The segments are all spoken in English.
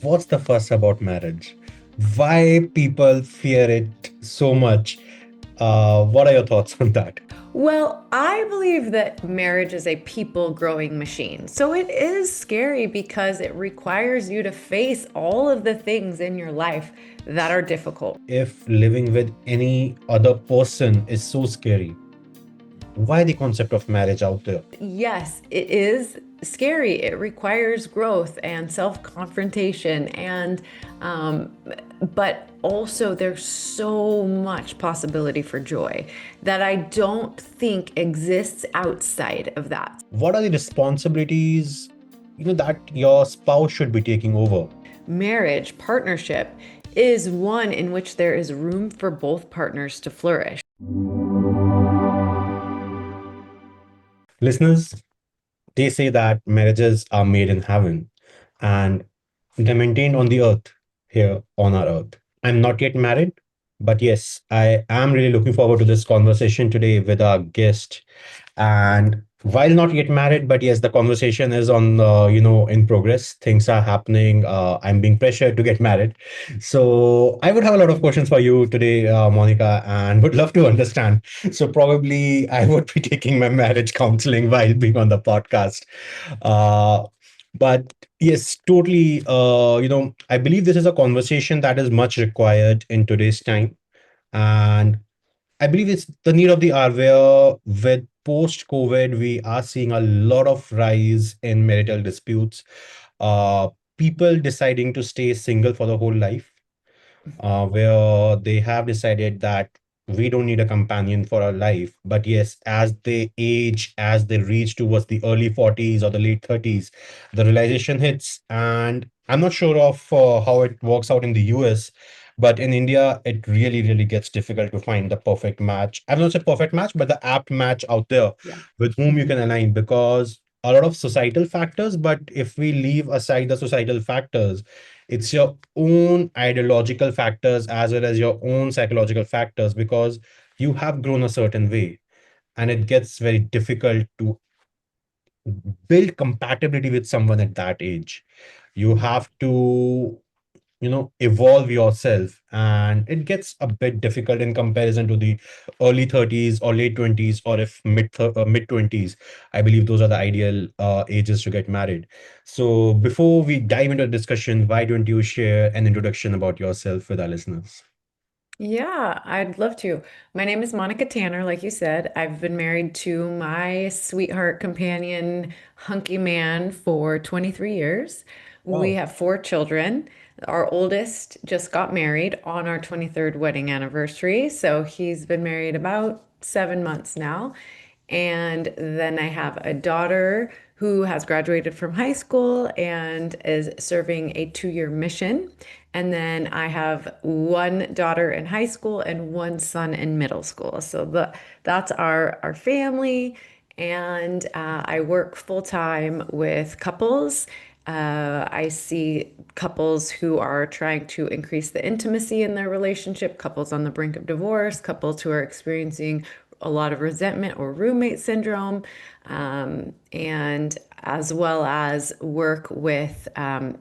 what's the fuss about marriage? Why people fear it so much? What are your thoughts on that? Well, I believe that marriage is a people growing machine. So it is scary because it requires you to face all of the things in your life that are difficult. If living with any other person is so scary, why the concept of marriage out there? Yes, it is scary. It requires growth and self-confrontation um, but also there's so much possibility for joy that I don't think exists outside of that. What are the responsibilities, that your spouse should be taking over? Marriage, partnership, is one in which there is room for both partners to flourish. Listeners, they say that marriages are made in heaven and they're maintained on the earth, here on our earth. I'm not yet married, but yes, I am really looking forward to this conversation today with our guest. And while not yet married, but yes, the conversation is on, in progress. Things are happening. I'm being pressured to get married. So I would have a lot of questions for you today, Monica, and would love to understand. So probably I would be taking my marriage counseling while being on the podcast. Uh, but yes, totally. I believe this is a conversation that is much required in today's time. And I believe it's the need of the hour where with post-COVID, we are seeing a lot of rise in marital disputes. Uh, People deciding to stay single for the whole life, where they have decided that we don't need a companion for our life. But yes, as they age, as they reach towards the early 40s or the late 30s, the realization hits. And I'm not sure of how it works out in the US, but in India, it really, really gets difficult to find the perfect match. I've not said perfect match, but the apt match out there Yeah. with whom you can align, because a lot of societal factors. But if we leave aside the societal factors, it's your own ideological factors as well as your own psychological factors, because you have grown a certain way and it gets very difficult to build compatibility with someone at that age. You have to evolve yourself, and it gets a bit difficult in comparison to the early 30s or late 20s, or if mid 20s. I believe those are the ideal ages to get married. So before we dive into the discussion, why don't you share an introduction about yourself with our listeners? Yeah, I'd love to. My name is Monica Tanner, like you said. I've been married to my sweetheart companion, hunky man, for 23 years. We Wow. have four children. Our oldest just got married on our 23rd wedding anniversary. So he's been married about 7 months now. And then I have a daughter who has graduated from high school and is serving a 2-year mission. And then I have one daughter in high school and one son in middle school. So that's our family. And I work full time with couples. I see couples who are trying to increase the intimacy in their relationship, couples on the brink of divorce, couples who are experiencing a lot of resentment or roommate syndrome, and as well as work with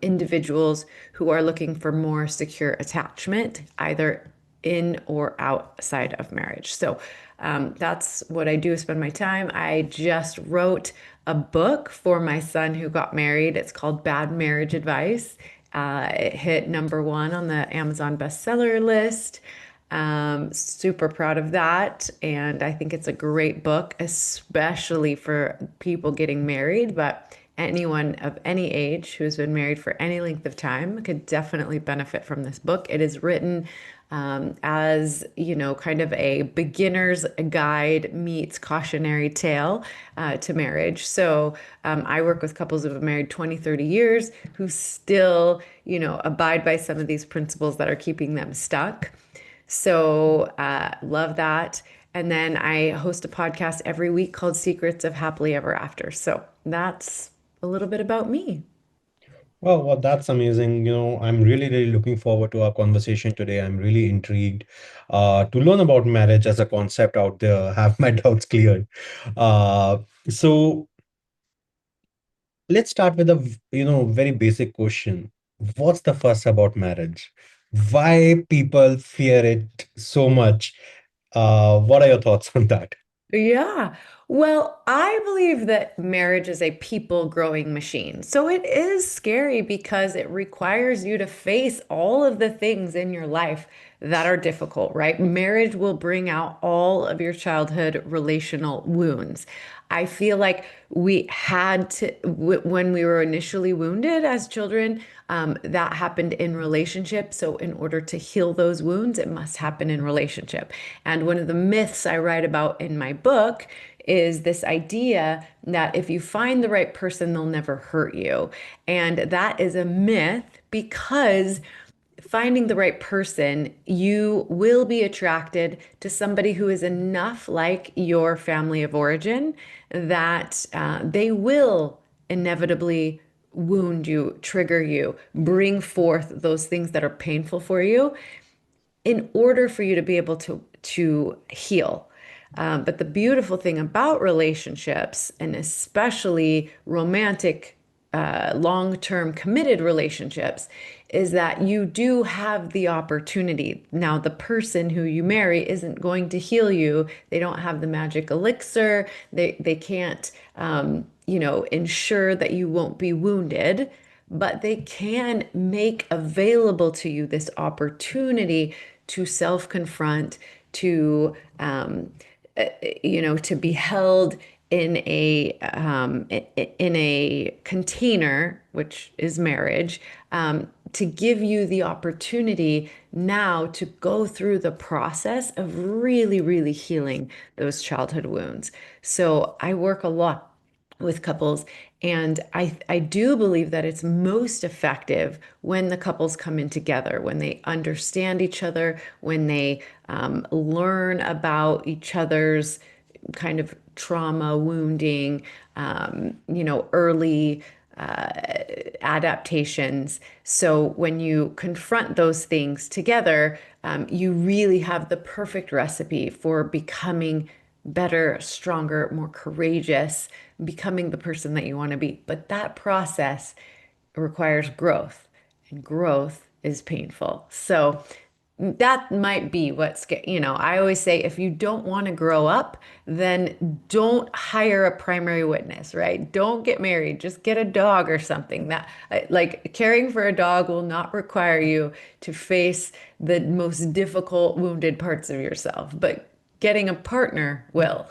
individuals who are looking for more secure attachment, either in or outside of marriage. So that's what I do, spend my time. I just wrote a book for my son who got married. It's called Bad Marriage Advice. It hit #1 on the Amazon bestseller list. Super proud of that. And I think it's a great book, especially for people getting married, but anyone of any age who's been married for any length of time could definitely benefit from this book. It is written as, kind of a beginner's guide meets cautionary tale to marriage. So I work with couples who have been married 20, 30 years who still, abide by some of these principles that are keeping them stuck. So, love that. And then I host a podcast every week called Secrets of Happily Ever After. So, that's a little bit about me. Well, that's amazing. I'm really, really looking forward to our conversation today. I'm really intrigued to learn about marriage as a concept out there, have my doubts cleared. So let's start with a very basic question. What's the fuss about marriage? Why people fear it so much? What are your thoughts on that? Yeah. Well, I believe that marriage is a people growing machine. So it is scary because it requires you to face all of the things in your life that are difficult, right? Marriage will bring out all of your childhood relational wounds. I feel like we had to, when we were initially wounded as children, that happened in relationship. So, in order to heal those wounds, it must happen in relationship. And one of the myths I write about in my book is this idea that if you find the right person, they'll never hurt you. And that is a myth because finding the right person, you will be attracted to somebody who is enough like your family of origin that they will inevitably wound you, trigger you, bring forth those things that are painful for you in order for you to be able to heal. But the beautiful thing about relationships, and especially romantic, long-term committed relationships, is that you do have the opportunity. Now, the person who you marry isn't going to heal you. They don't have the magic elixir. They can't, ensure that you won't be wounded, but they can make available to you this opportunity to self-confront, to to be held in a container, which is marriage, to give you the opportunity now to go through the process of really, really healing those childhood wounds. So I work a lot with couples. And I do believe that it's most effective when the couples come in together, when they understand each other, when they learn about each other's kind of trauma, wounding, early adaptations. So when you confront those things together, you really have the perfect recipe for becoming better, stronger, more courageous, becoming the person that you want to be. But that process requires growth, and growth is painful. So that might be I always say if you don't want to grow up, then don't hire a primary witness, right? Don't get married, just get a dog or something. That like caring for a dog will not require you to face the most difficult wounded parts of yourself, but getting a partner will.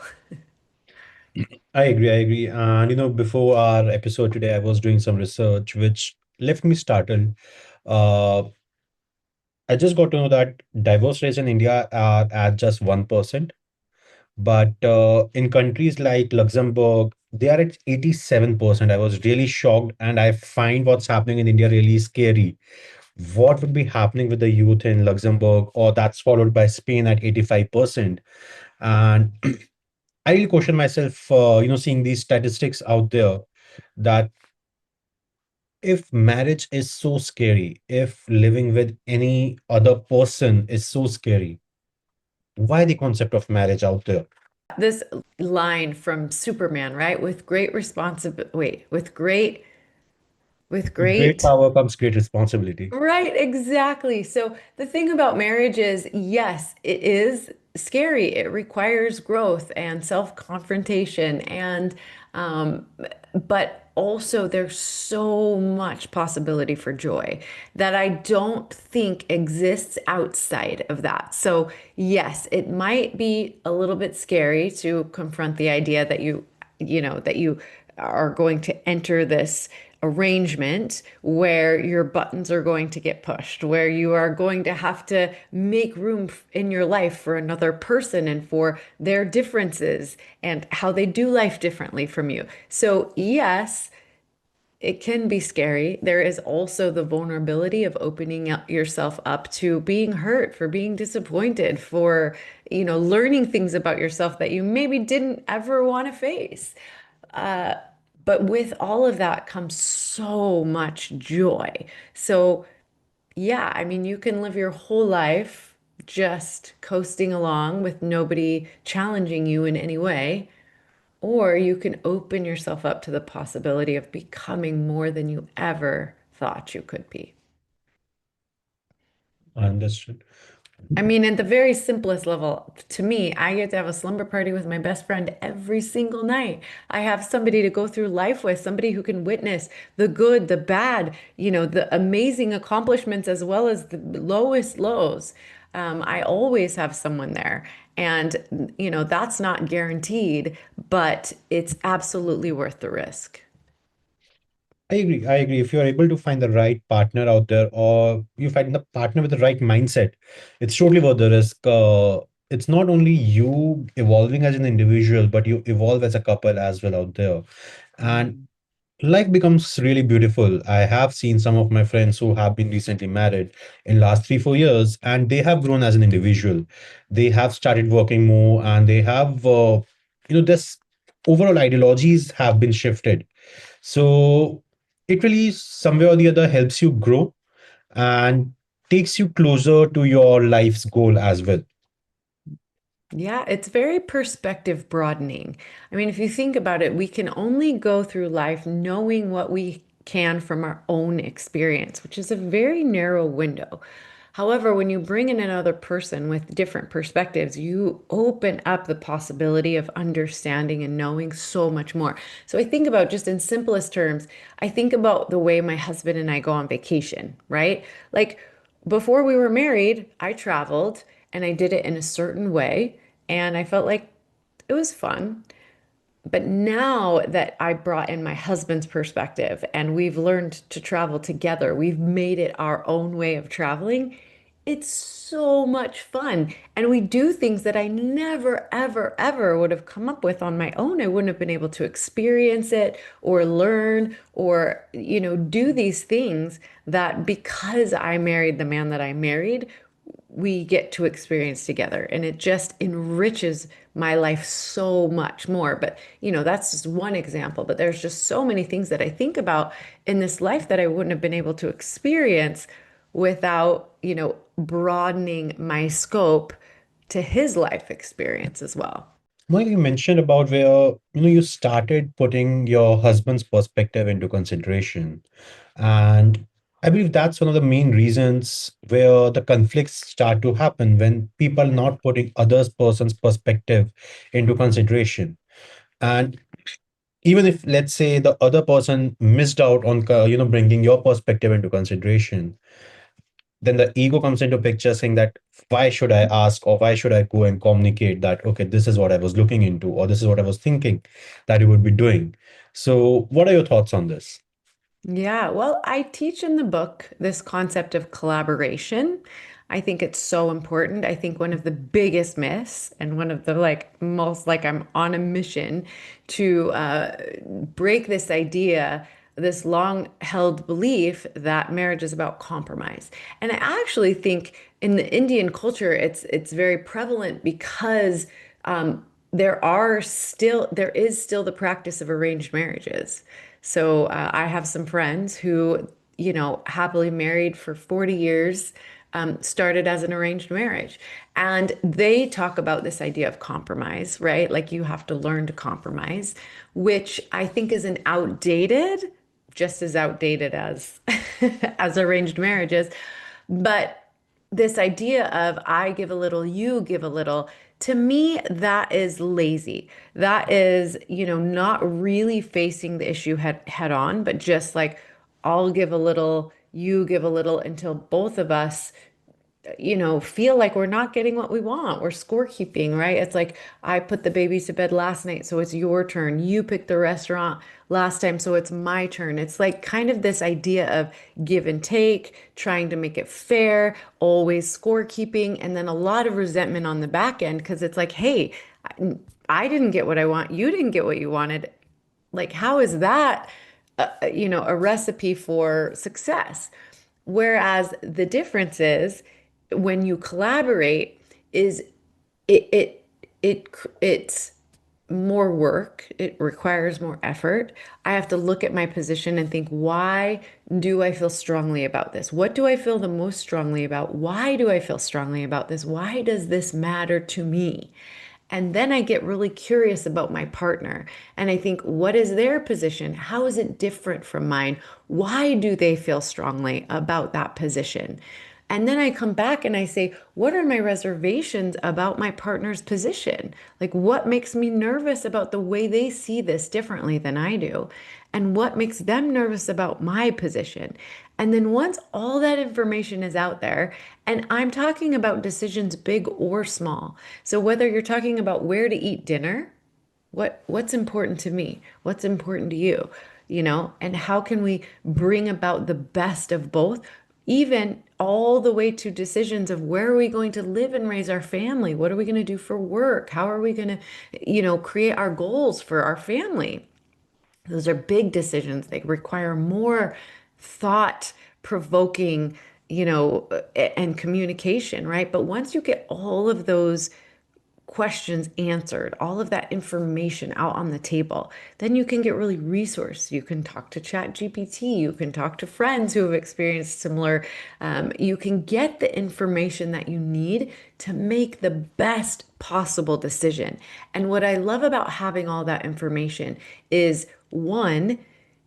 I agree. I agree. And before our episode today, I was doing some research which left me startled. Uh, I just got to know that divorce rates in India are at just 1%, but in countries like Luxembourg, they are at 87%. I was really shocked, and I find what's happening in India really scary. What would be happening with the youth in Luxembourg, or that's followed by Spain at 85%? And I really question myself, seeing these statistics out there, that if marriage is so scary, if living with any other person is so scary, why the concept of marriage out there? This line from Superman, right? With great responsibility, wait, with With great great power comes great responsibility. Right, exactly. So the thing about marriage is, yes, it is scary. It requires growth and self-confrontation and um but also there's so much possibility for joy that I don't think exists outside of that. So yes, it might be a little bit scary to confront the idea that you are going to enter this arrangement where your buttons are going to get pushed, where you are going to have to make room in your life for another person and for their differences and how they do life differently from you. So, yes, it can be scary. There is also the vulnerability of opening up yourself up to being hurt, for being disappointed, for, learning things about yourself that you maybe didn't ever want to face. Uh, but with all of that comes so much joy. So, yeah, I mean, you can live your whole life just coasting along with nobody challenging you in any way, or you can open yourself up to the possibility of becoming more than you ever thought you could be. Understood. I mean, at the very simplest level, to me, I get to have a slumber party with my best friend every single night. I have somebody to go through life with, somebody who can witness the good, the bad, the amazing accomplishments as well as the lowest lows. I always have someone there. And, that's not guaranteed, but it's absolutely worth the risk. I agree. I agree. If you're able to find the right partner out there, or you find the partner with the right mindset, it's totally worth the risk. It's not only you evolving as an individual, but you evolve as a couple as well out there. And life becomes really beautiful. I have seen some of my friends who have been recently married in last 3, 4 years, and they have grown as an individual. They have started working more, and they have, this overall ideologies have been shifted. So it really somewhere or the other helps you grow and takes you closer to your life's goal as well. Yeah, it's very perspective broadening. I mean, if you think about it, we can only go through life knowing what we can from our own experience, which is a very narrow window. However, when you bring in another person with different perspectives, you open up the possibility of understanding and knowing so much more. So I think about just in simplest terms, I think about the way my husband and I go on vacation, right? Like before we were married, I traveled and I did it in a certain way, and I felt like it was fun. But now that I brought in my husband's perspective and we've learned to travel together, we've made it our own way of traveling. It's so much fun. And we do things that I never, ever, ever would have come up with on my own. I wouldn't have been able to experience it or learn or, do these things that because I married the man that I married, we get to experience together, and it just enriches my life so much more. But that's just one example, but there's just so many things that I think about in this life that I wouldn't have been able to experience without broadening my scope to his life experience as well. Well, you mentioned about where you started putting your husband's perspective into consideration, and I believe that's one of the main reasons where the conflicts start to happen when people not putting others person's perspective into consideration. And even if, let's say, the other person missed out on bringing your perspective into consideration, then the ego comes into picture saying that why should I ask, or why should I go and communicate that, okay, this is what I was looking into, or this is what I was thinking that you would be doing. So what are your thoughts on this? Yeah, well, I teach in the book this concept of collaboration. I think it's so important. I think one of the biggest myths and one of the most I'm on a mission to break this idea, this long held belief that marriage is about compromise. And I actually think in the Indian culture, it's very prevalent because there is still the practice of arranged marriages. So I have some friends who, happily married for 40 years, started as an arranged marriage. And they talk about this idea of compromise, right? Like you have to learn to compromise, which I think is an outdated, just as outdated as as arranged marriages. But this idea of I give a little, you give a little, to me, that is lazy. That is, not really facing the issue head on, but just like I'll give a little, you give a little until both of us feel like we're not getting what we want. We're scorekeeping, right? It's like I put the babies to bed last night, so it's your turn. You picked the restaurant last time, so it's my turn. It's like kind of this idea of give and take, trying to make it fair, always scorekeeping, and then a lot of resentment on the back end because it's like, hey, I didn't get what I want. You didn't get what you wanted. Like, how is that, a recipe for success? Whereas the difference is when you collaborate is it it it's more work. It requires more effort. I have to look at my position and think, why do I feel strongly about this? What do I feel the most strongly about? Why do I feel strongly about this? Why does this matter to me? And then I get really curious about my partner and I think, what is their position? How is it different from mine? Why do they feel strongly about that position? And then I come back and I say, what are my reservations about my partner's position? Like, what makes me nervous about the way they see this differently than I do? And what makes them nervous about my position? And then once all that information is out there, and I'm talking about decisions big or small. So whether you're talking about where to eat dinner, what's important to me? What's important to you? And how can we bring about the best of both, even all the way to decisions of where are we going to live and raise our family? What are we going to do for work? How are we going to, create our goals for our family? Those are big decisions. They require more thought provoking, and communication, right? But once you get all of those questions answered, all of that information out on the table, then you can get really resourced. You can talk to Chat GPT, you can talk to friends who have experienced similar. You can get the information that you need to make the best possible decision. And what I love about having all that information is one,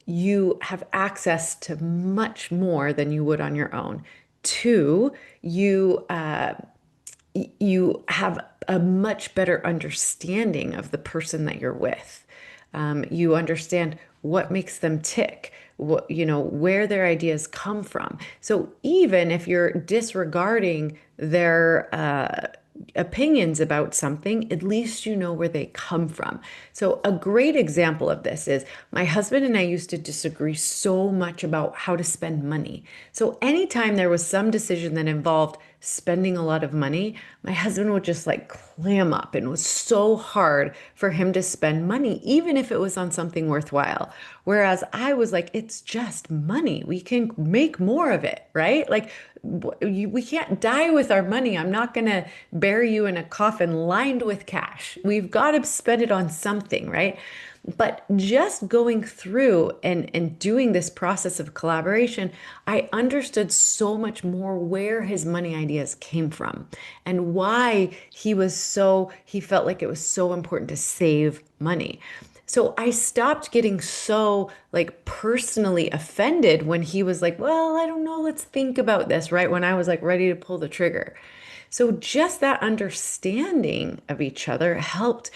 you have access to much more than you would on your own. Two, you have a much better understanding of the person that you're with. You understand what makes them tick, where their ideas come from. So even if you're disregarding their opinions about something, at least you know where they come from. So, a great example of this is my husband and I used to disagree so much about how to spend money. So, anytime there was some decision that involved spending a lot of money, my husband would just like clam up, and it was so hard for him to spend money, even if it was on something worthwhile. Whereas I was like, it's just money. We can make more of it, right? Like, we can't die with our money. I'm not going to bury you in a coffin lined with cash. We've got to spend it on something, right? But just going through and doing this process of collaboration, I understood so much more where his money ideas came from and why he felt like it was so important to save money. So I stopped getting so like personally offended when he was like, well, I don't know, let's think about this, right? When I was like ready to pull the trigger. So just that understanding of each other helped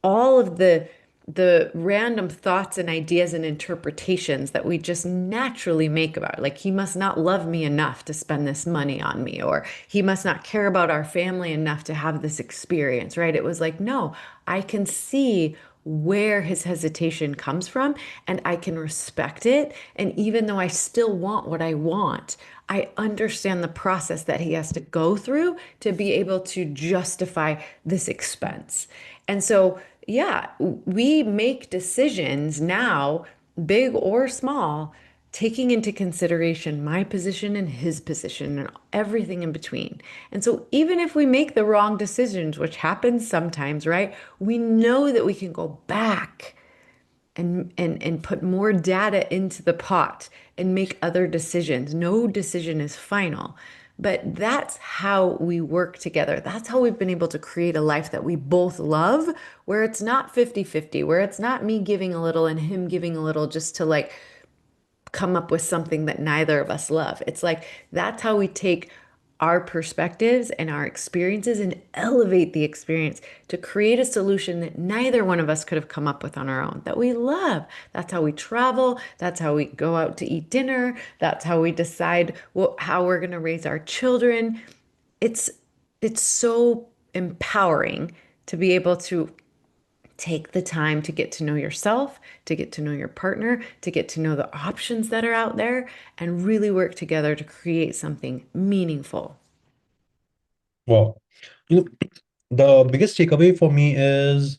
all of the random thoughts and ideas and interpretations that we just naturally make about it. Like he must not love me enough to spend this money on me, or he must not care about our family enough to have this experience, right? It was like, no, I can see where his hesitation comes from and I can respect it. And even though I still want what I want, I understand the process that he has to go through to be able to justify this expense. And so, yeah, we make decisions now, big or small, taking into consideration my position and his position and everything in between. And so, even if we make the wrong decisions, which happens sometimes, right, we know that we can go back and put more data into the pot and make other decisions. No decision is final. But that's how we work together. That's how we've been able to create a life that we both love, where it's not 50-50, where it's not me giving a little and him giving a little just to like come up with something that neither of us love. It's like that's how we take our perspectives and our experiences and elevate the experience to create a solution that neither one of us could have come up with on our own that we love. That's how we travel. That's how we go out to eat dinner. That's how we decide how we're going to raise our children. It's it's so empowering to be able to take the time to get to know yourself, to get to know your partner, to get to know the options that are out there, and really work together to create something meaningful. Well, you know, the biggest takeaway for me is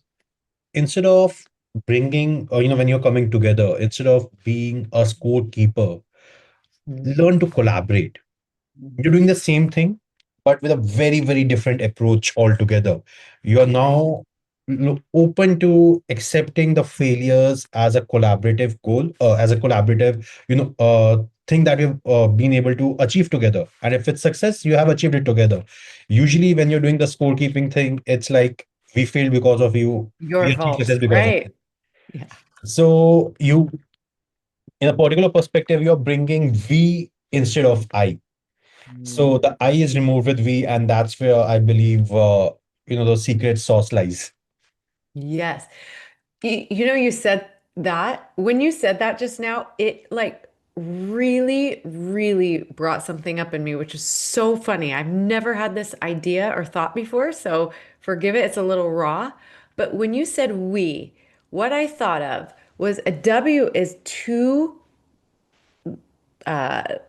instead of bringing, when you're coming together, instead of being a scorekeeper, learn to collaborate. You're doing the same thing, but with a very, very different approach altogether. You're now open to accepting the failures as a collaborative goal, as a collaborative, thing that you've been able to achieve together. And if it's success, you have achieved it together. Usually, when you're doing the scorekeeping thing, it's like we failed because of you, Your we achieved fault, success because of right? it. Yeah. So in a particular perspective, you're bringing we instead of I. So the I is removed with we, and that's where I believe the secret sauce lies. Yes. You said that when you said that just now, it like really, really brought something up in me, which is so funny. I've never had this idea or thought before, so forgive it, it's a little raw. But when you said we, what I thought of was a W is two what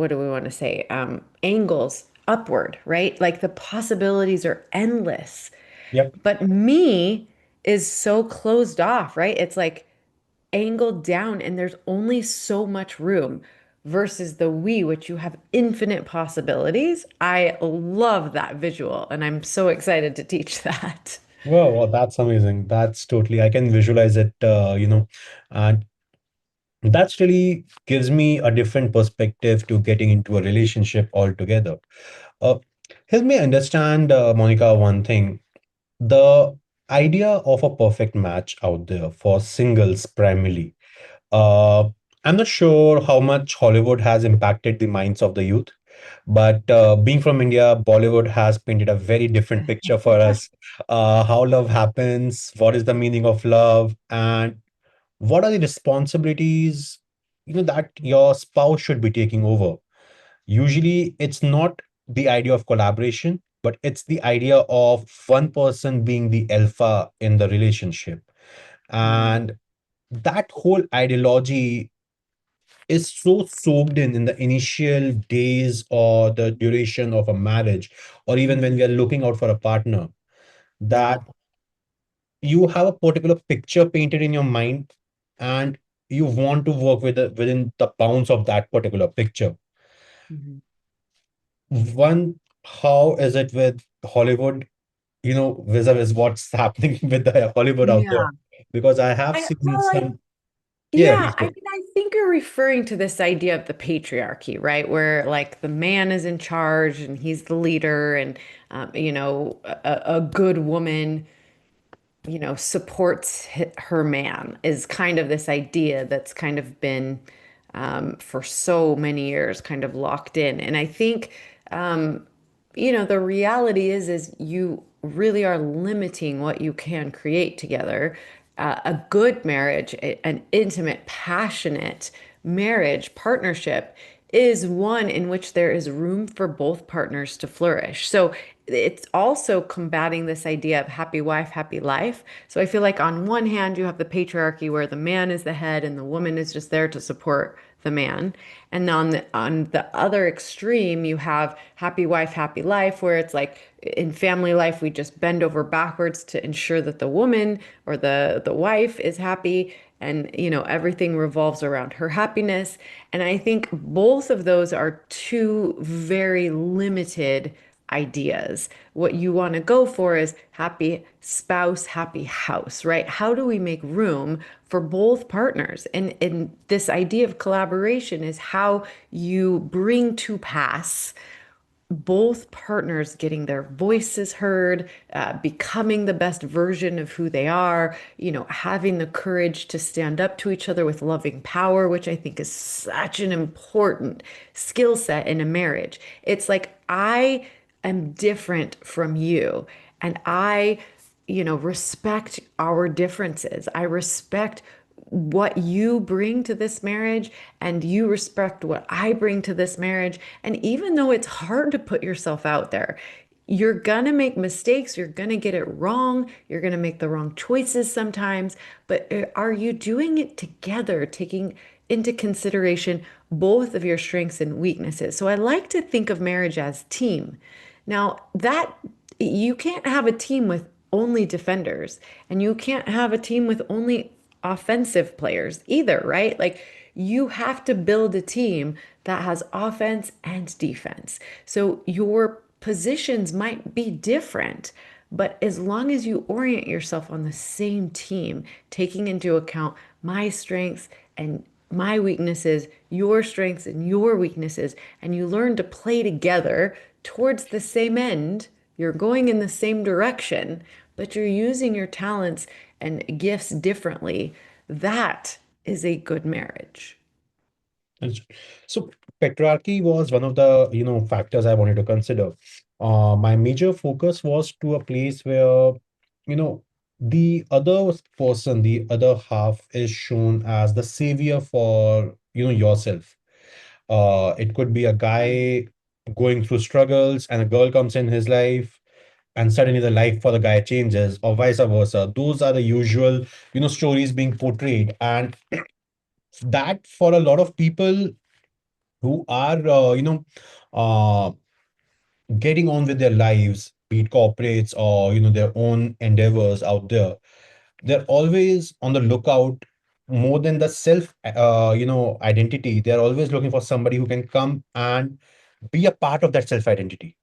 do we want to say? Angles upward, right? Like the possibilities are endless. Yep. But me is so closed off, right? It's like angled down and there's only so much room versus the we, which you have infinite possibilities. I love that visual and I'm so excited to teach that. Well, that's amazing. That's totally, I can visualize it, and that's really gives me a different perspective to getting into a relationship altogether. Uh, Help me understand, Monica, one thing. The idea of a perfect match out there for singles primarily. Uh, I'm not sure how much Hollywood has impacted the minds of the youth, but being from India, Bollywood has painted a very different picture for us. How love happens, what is the meaning of love, and what are the responsibilities that your spouse should be taking over. Usually, it's not the idea of collaboration, but it's the idea of one person being the alpha in the relationship. Mm, And that whole ideology is so soaked in the initial days or the duration of a marriage, or even when we are looking out for a partner, yeah. that you have a particular picture painted in your mind, and you want to work within the bounds of that particular picture. Mhm. One, how is it with Hollywood, vis-a-vis what's happening with the Hollywood out there? Yeah. Because I have I, seen well, I some. Yeah, Yeah, please I go. mean, I think you're referring to this idea of the patriarchy, right? Where like the man is in charge and he's the leader, and a good woman supports her man is kind of this idea that's kind of been for so many years kind of locked in. And I think, the reality is you really are limiting what you can create together. A good marriage, an intimate, passionate marriage partnership is one in which there is room for both partners to flourish. So it's also combating this idea of happy wife, happy life. So I feel like on one hand, you have the patriarchy where the man is the head and the woman is just there to support the man. And on the other extreme, you have happy wife, happy life, where it's like in family life, we just bend over backwards to ensure that the woman or the wife is happy and everything revolves around her happiness. And I think both of those are two very limited ideas. What you want to go for is happy spouse, happy house, right? How do we make room for both partners? And this idea of collaboration is how you bring to pass both partners getting their voices heard, becoming the best version of who they are, having the courage to stand up to each other with loving power, which I think is such an important skill set in a marriage. It's like, I am different from you, and I respect our differences. I respect what you bring to this marriage, and you respect what I bring to this marriage. And even though it's hard to put yourself out there, you're gonna make mistakes, you're gonna get it wrong, you're gonna make the wrong choices sometimes. But are you doing it together, taking into consideration both of your strengths and weaknesses? So I like to think of marriage as team. Now, that you can't have a team with only defenders, and you can't have a team with only offensive players either, right? Like you have to build a team that has offense and defense. So your positions might be different, but as long as you orient yourself on the same team, taking into account my strengths and my weaknesses, your strengths and your weaknesses, and you learn to play together towards the same end, you're going in the same direction, but you're using your talents and gifts differently. That is a good marriage. And so spectrarchy was one of the factors I wanted to consider. My major focus was to a place where you know the other person, the other half, is shown as the savior for yourself. It could be a guy going through struggles, and a girl comes in his life, and suddenly the life for the guy changes, or vice versa. Those are the usual stories being portrayed, and that for a lot of people who are uh, getting on with their lives, be it corporates or their own endeavors out there, they're always on the lookout. More than the self identity, they're always looking for somebody who can come and be a part of that self identity.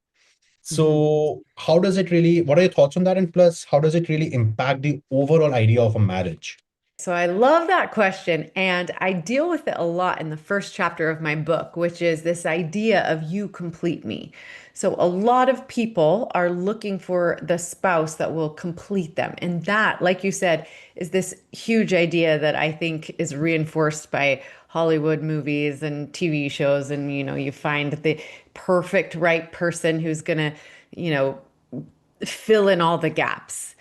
Mhm. So how does it really, what are your thoughts on that, and plus how does it really impact the overall idea of a marriage? So I love that question. And I deal with it a lot in the first chapter of my book, which is this idea of you complete me. So a lot of people are looking for the spouse that will complete them. And that, like you said, is this huge idea that I think is reinforced by Hollywood movies and TV shows. And, you find the perfect right person who's going to, you know, fill in all the gaps.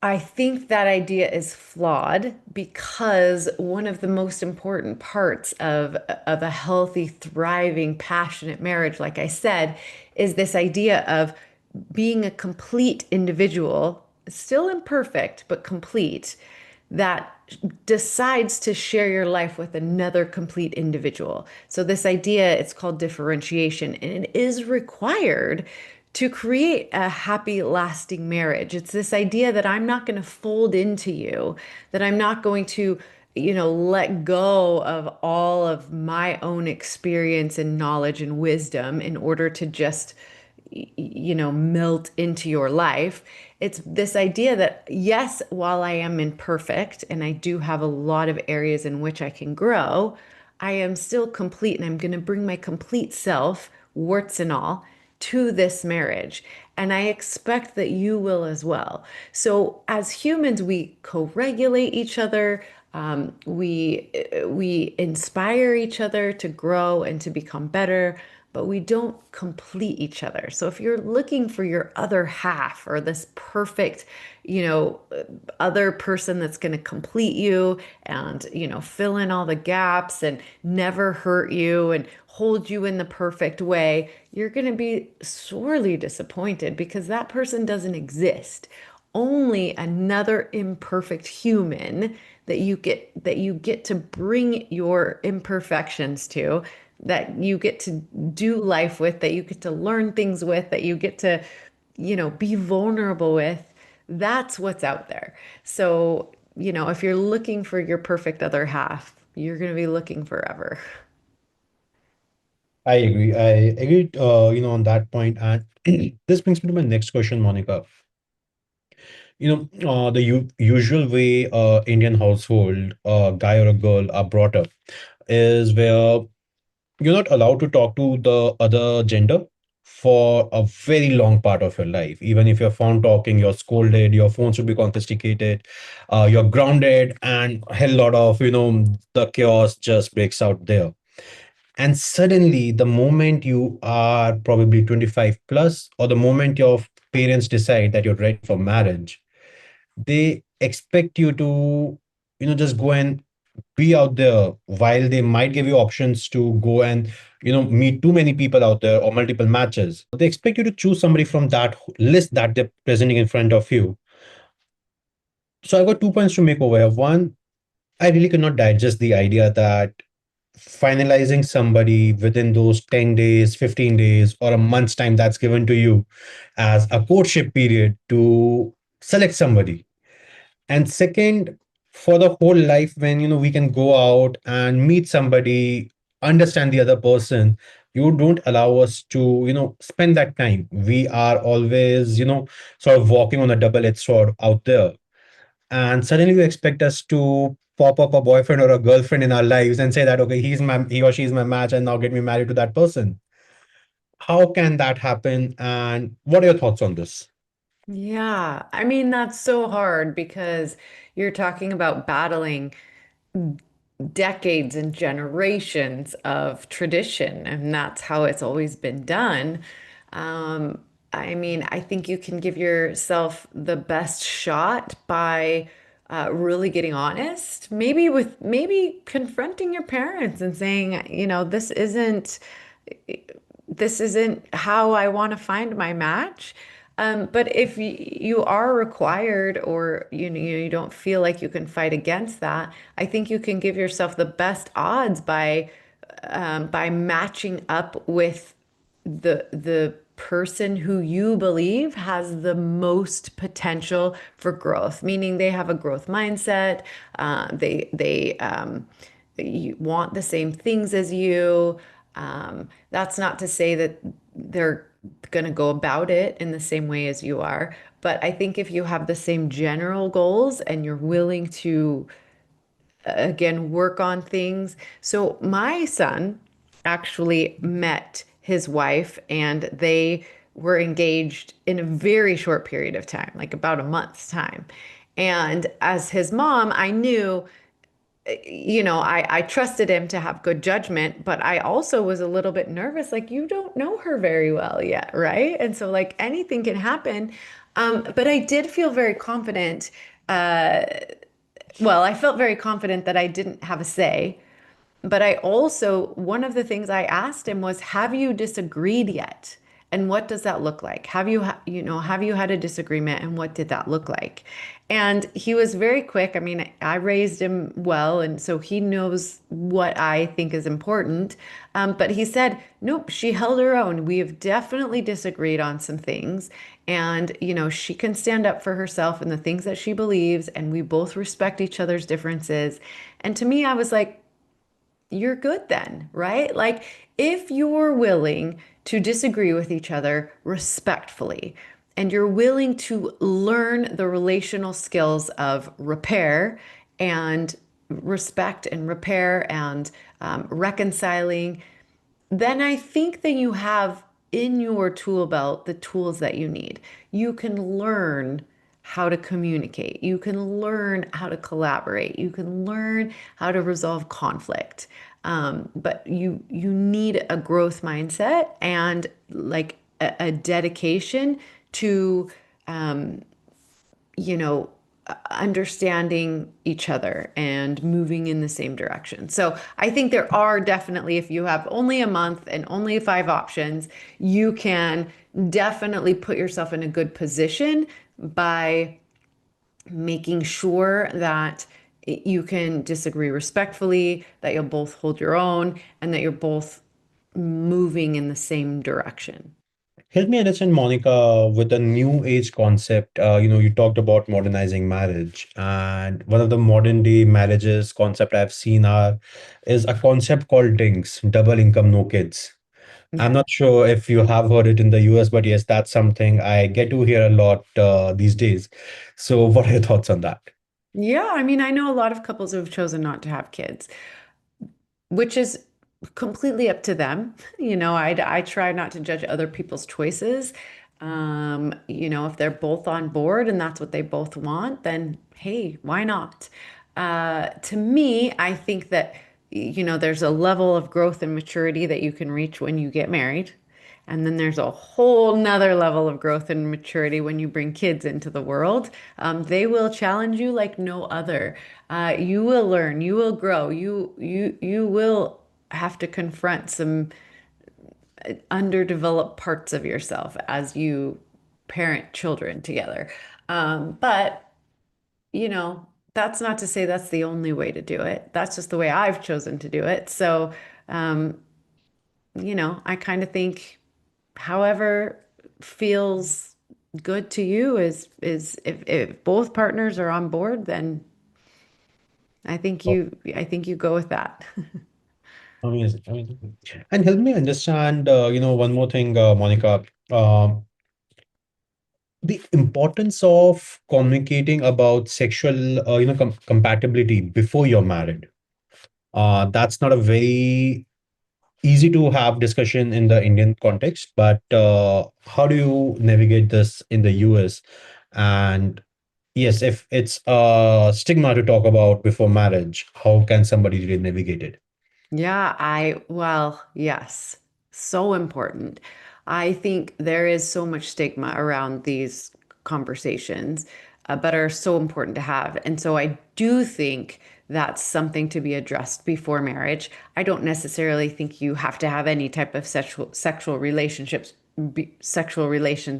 I think that idea is flawed because one of the most important parts of a healthy, thriving, passionate marriage, like I said, is this idea of being a complete individual, still imperfect, but complete, that decides to share your life with another complete individual. So this idea, it's called differentiation, and it is required to create a happy, lasting marriage. It's this idea that I'm not going to fold into you, that I'm not going to, let go of all of my own experience and knowledge and wisdom in order to just, melt into your life. It's this idea that, yes, while I am imperfect and I do have a lot of areas in which I can grow, I am still complete and I'm going to bring my complete self, warts and all, to this marriage. And I expect that you will as well. So as humans, we co-regulate each other. We inspire each other to grow and to become better, but we don't complete each other. So if you're looking for your other half or this perfect, you know, other person that's going to complete you and, fill in all the gaps and never hurt you and hold you in the perfect way, you're going to be sorely disappointed because that person doesn't exist. Only another imperfect human that you get to bring your imperfections to, that you get to do life with, that you get to learn things with, that you get to, be vulnerable with. That's what's out there. So, if you're looking for your perfect other half, you're going to be looking forever. I agree. I agree, on that point. And this brings me to my next question, Monica. The usual way Indian household, a guy or a girl are brought up is where you're not allowed to talk to the other gender for a very long part of your life. Even if you're found talking, you're scolded, your phone should be confiscated, you're grounded, and a hell lot of, the chaos just breaks out there. And suddenly, the moment you are probably 25 plus, or the moment your parents decide that you're ready for marriage, they expect you to, just go and be out there. While they might give you options to go and, meet too many people out there or multiple matches, they expect you to choose somebody from that list that they're presenting in front of you. So I've got 2 points to make over here. One, I really could not digest the idea that finalizing somebody within those 10 days, 15 days, or a month's time that's given to you as a courtship period to select somebody. And second, for the whole life, when we can go out and meet somebody, understand the other person, you don't allow us to spend that time. We are always sort of walking on a double-edged sword out there, and suddenly you expect us to pop up a boyfriend or a girlfriend in our lives and say that, okay, he or she is my match, and now get me married to that person. How can that happen, and what are your thoughts on this? Yeah, I mean, that's so hard because you're talking about battling decades and generations of tradition, and that's how it's always been done. I mean, I think you can give yourself the best shot by really getting honest, maybe confronting your parents and saying, this isn't how I want to find my match. But if you are required, or you don't feel like you can fight against that, I think you can give yourself the best odds by matching up with the person who you believe has the most potential for growth, meaning they have a growth mindset, they you want the same things as you. That's not to say that they're going to go about it in the same way as you are, but I think if you have the same general goals and you're willing to, again, work on things. So my son actually met his wife and they were engaged in a very short period of time, like about a month's time. And as his mom, I knew, I trusted him to have good judgment, but I also was a little bit nervous. Like, you don't know her very well yet, right? And so, like, anything can happen. But I did feel very confident. Well, I felt very confident that I didn't have a say. But I also, one of the things I asked him was, have you disagreed yet? And what does that look like? Have you had a disagreement and what did that look like? And he was very quick. I mean, I raised him well, and so he knows what I think is important. But he said, nope, she held her own. We have definitely disagreed on some things. And, she can stand up for herself and the things that she believes, and we both respect each other's differences. And to me, I was like, you're good then, right? Like, if you're willing to disagree with each other respectfully, and you're willing to learn the relational skills of repair and respect and repair and reconciling, then I think that you have in your tool belt the tools that you need. You can learn how to communicate. You can learn how to collaborate. You can learn how to resolve conflict. But you need a growth mindset and like a dedication to you know, understanding each other and moving in the same direction. So I think there are definitely, if you have only a month and only 5 options, you can definitely put yourself in a good position by making sure that you can disagree respectfully, that you'll both hold your own, and that you're both moving in the same direction. Help me understand, Monica, with the new age concept. You talked about modernizing marriage, and one of the modern day marriages concept I've seen is a concept called DINKS, double income, no kids. I'm Yeah. not sure if you have heard it in the US, but yes, that's something I get to hear a lot these days. So, what are your thoughts on that? Yeah, I mean, I know a lot of couples who have chosen not to have kids, which is completely up to them. I try not to judge other people's choices. If they're both on board and that's what they both want, then hey, why not? To me, I think that, there's a level of growth and maturity that you can reach when you get married. And then there's a whole nother level of growth and maturity when you bring kids into the world. They will challenge you like no other. You will learn, you will grow, you will have to confront some underdeveloped parts of yourself as you parent children together. But that's not to say that's the only way to do it. That's just the way I've chosen to do it. So, um, I kind of think however feels good to you is if both partners are on board, then I think you go with that. Amazing, amazing. And help me understand, one more thing, Monica. The importance of communicating about sexual, compatibility before you're married. That's not a very easy to have discussion in the Indian context, but how do you navigate this in the US? And Yes, if it's a stigma to talk about before marriage, how can somebody really navigate it? Well, yes, so important. I think there is so much stigma around these conversations, but are so important to have. And so I do think that's something to be addressed before marriage. I don't necessarily think you have to have any type of sexual relations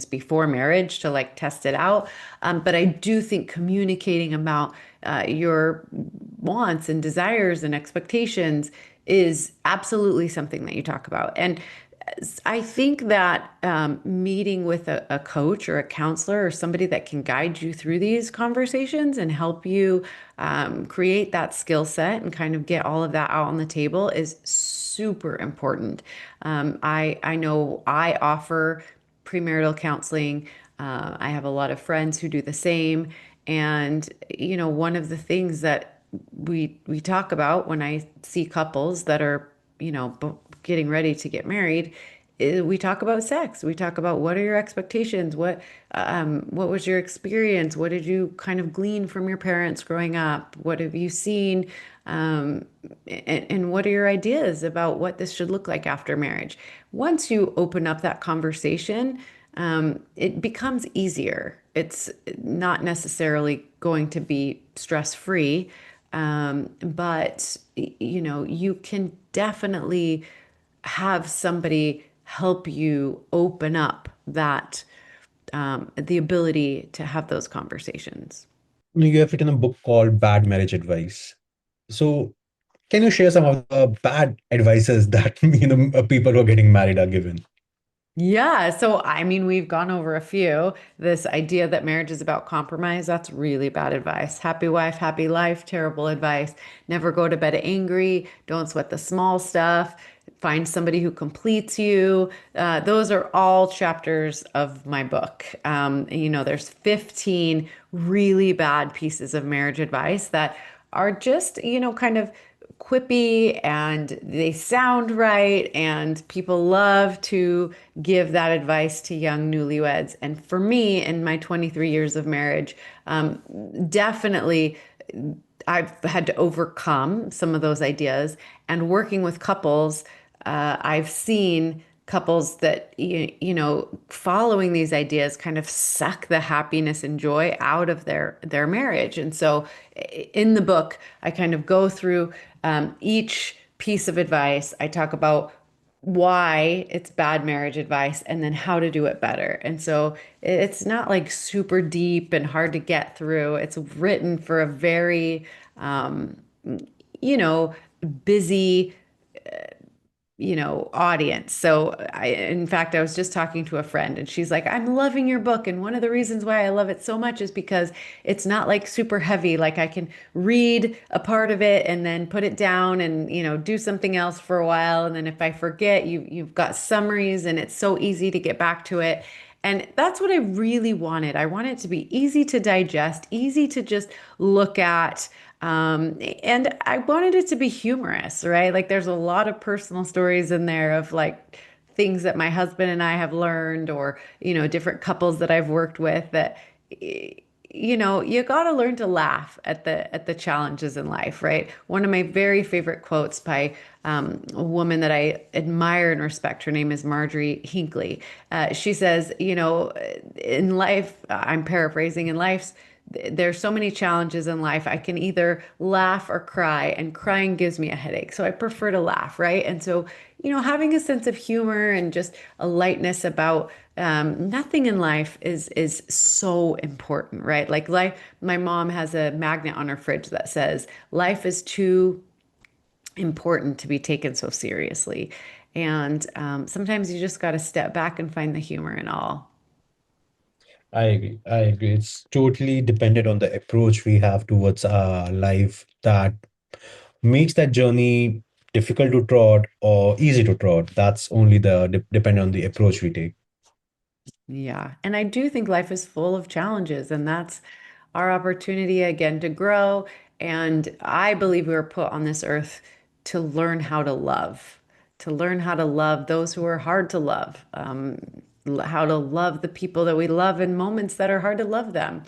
before marriage to like test it out. But I do think communicating about your wants and desires and expectations is absolutely something that you talk about. And I think that meeting with a coach or a counselor or somebody that can guide you through these conversations and help you create that skill set and kind of get all of that out on the table is super important. I know I offer premarital counseling. I have a lot of friends who do the same. And, one of the things that we talk about when I see couples that are, getting ready to get married, we talk about sex. We talk about what are your expectations? What was your experience? What did you kind of glean from your parents growing up? What have you seen? Um, and what are your ideas about what this should look like after marriage? Once you open up that conversation, it becomes easier. It's not necessarily going to be stress-free, but you can definitely have somebody help you open up that the ability to have those conversations. You have written a book called Bad Marriage Advice. So, can you share some of the bad advices that people who are getting married are given? Yeah, so I mean, we've gone over a few. This idea that marriage is about compromise, that's really bad advice. Happy wife, happy life, terrible advice. Never go to bed angry. Don't sweat the small stuff. Find somebody who completes you. Those are all chapters of my book. There's 15 really bad pieces of marriage advice that are just, kind of quippy and they sound right, and people love to give that advice to young newlyweds. And for me, in my 23 years of marriage, definitely I've had to overcome some of those ideas. And working with couples, I've seen couples that following these ideas kind of suck the happiness and joy out of their marriage. And so in the book I kind of go through each piece of advice. I talk about why it's bad marriage advice and then how to do it better. And so it's not like super deep and hard to get through. It's written for a very you know busy audience. So in fact, I was just talking to a friend and she's like, I'm loving your book. And one of the reasons why I love it so much is because it's not like super heavy. Like I can read a part of it and then put it down and, do something else for a while. And then if I forget, you've got summaries and it's so easy to get back to it. And that's what I really wanted. I wanted it to be easy to digest, easy to just look at. And I wanted it to be humorous, right? Like there's a lot of personal stories in there of like things that my husband and I have learned, or, different couples that I've worked with that, you got to learn to laugh at the challenges in life, right? One of my very favorite quotes by a woman that I admire and respect, her name is Marjorie Hinckley. She says, in life, I'm paraphrasing, in life's there's so many challenges in life. I can either laugh or cry, and crying gives me a headache. So I prefer to laugh, right? And so, having a sense of humor and just a lightness about nothing in life is so important, right? Like life, my mom has a magnet on her fridge that says, "Life is too important to be taken so seriously." And sometimes you just got to step back and find the humor in all. I agree. I agree. It's totally dependent on the approach we have towards our life that makes that journey difficult to trod or easy to trod. That's only depend on the approach we take. Yeah. And I do think life is full of challenges, and that's our opportunity again to grow. And I believe we were put on this earth to learn how to learn how to love those who are hard to love, how to love the people that we love in moments that are hard to love them.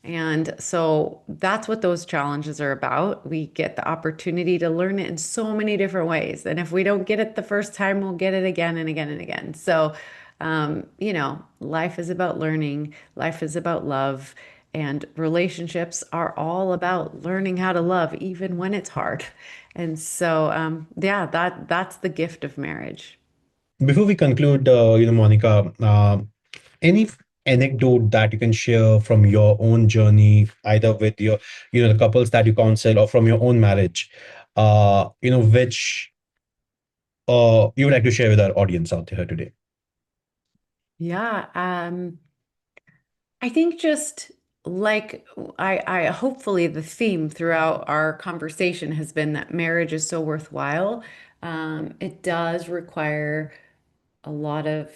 And so that's what those challenges are about. We get the opportunity to learn it in so many different ways. And if we don't get it the first time, we'll get it again and again and again. So, life is about learning, life is about love, and relationships are all about learning how to love, even when it's hard. And so, yeah, that's the gift of marriage. Before we conclude, Monica, any anecdote that you can share from your own journey, either with your, the couples that you counsel, or from your own marriage, which you would like to share with our audience out here today? Yeah, I think just like I hopefully the theme throughout our conversation has been that marriage is so worthwhile. It does require a lot of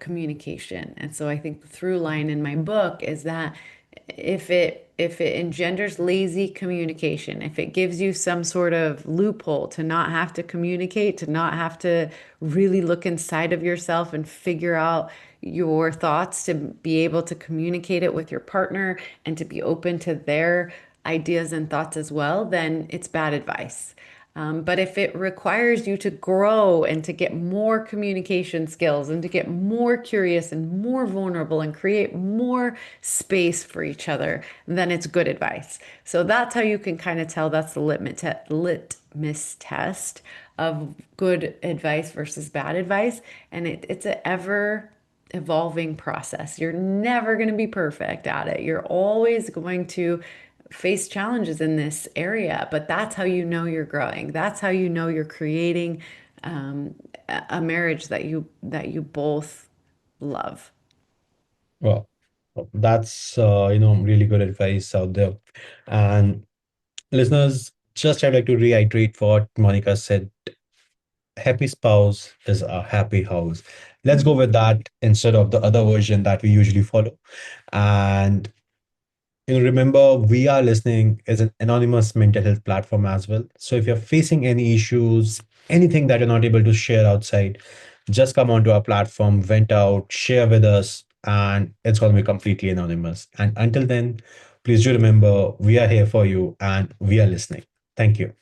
communication. And so I think the through line in my book is that if it engenders lazy communication, if it gives you some sort of loophole to not have to communicate, to not have to really look inside of yourself and figure out your thoughts, to be able to communicate it with your partner and to be open to their ideas and thoughts as well, then it's bad advice. But if it requires you to grow and to get more communication skills and to get more curious and more vulnerable and create more space for each other, then it's good advice. So that's how you can kind of tell that's the litmus test of good advice versus bad advice. And it's an ever evolving process. You're never going to be perfect at it. You're always going to face challenges in this area, but that's how you know you're growing. That's how you know you're creating a marriage that you both love. Well, that's really good advice out there. And listeners, just I'd like to reiterate what Monica said. Happy spouse is a happy house. Let's go with that instead of the other version that we usually follow. And remember, We Are Listening is an anonymous mental health platform as well. So if you're facing any issues, anything that you're not able to share outside, just come onto our platform, vent out, share with us, and it's going to be completely anonymous. And until then, please do remember, we are here for you and we are listening. Thank you.